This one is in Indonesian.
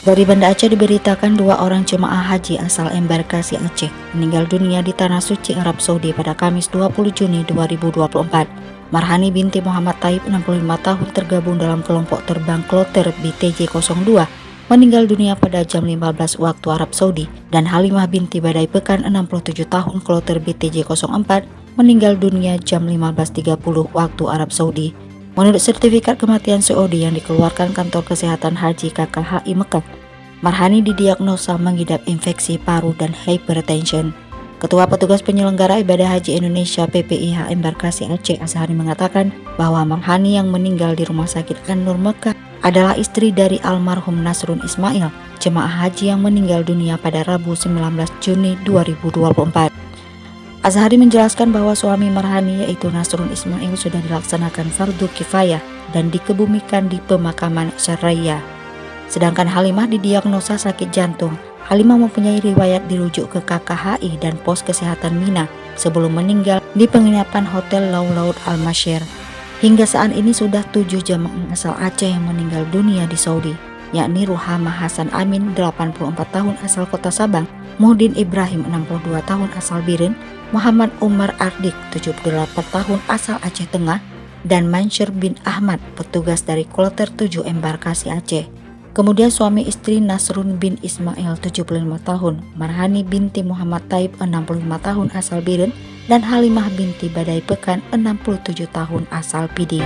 Dari Banda Aceh diberitakan 2 orang jemaah haji asal embarkasi Aceh meninggal dunia di Tanah Suci Arab Saudi pada Kamis 20 Juni 2024. Marhani binti Muhammad Taib 65 tahun tergabung dalam kelompok terbang kloter BTJ-02 meninggal dunia pada jam 15 waktu Arab Saudi, dan Halimah binti Badai Pekan 67 tahun kloter BTJ-04 meninggal dunia jam 15.30 waktu Arab Saudi. Menurut sertifikat kematian Saudi yang dikeluarkan Kantor Kesehatan Haji KKHI Mekah, Marhani didiagnosa mengidap infeksi paru dan hypertension. Ketua Petugas Penyelenggara Ibadah Haji Indonesia PPIH Embarkasi Aceh Azhari mengatakan bahwa Marhani yang meninggal di Rumah Sakit An-Nur Mekah adalah istri dari almarhum Nasrun Ismail, jemaah haji yang meninggal dunia pada Rabu 19 Juni 2024. Azhari menjelaskan bahwa suami Marhani yaitu Nasrun Ismail sudah dilaksanakan fardu kifayah dan dikebumikan di pemakaman syariah. Sedangkan Halimah didiagnosa sakit jantung. Halimah mempunyai riwayat dirujuk ke KKHI dan pos kesehatan Mina sebelum meninggal di penginapan Hotel Laut Al-Masyir. Hingga saat ini sudah 7 jemaah asal Aceh yang meninggal dunia di Saudi, yakni Ruhama Hasan Amin 84 tahun asal Kota Sabang, Muhdin Ibrahim 62 tahun asal Biren, Muhammad Umar Ardik 78 tahun asal Aceh Tengah, dan Mansur bin Ahmad petugas dari kloter 7 embarkasi Aceh. Kemudian suami istri Nasrun bin Ismail 75 tahun, Marhani binti Muhammad Taib 65 tahun asal Biren, dan Halimah binti Badai Pekan 67 tahun asal Pidi.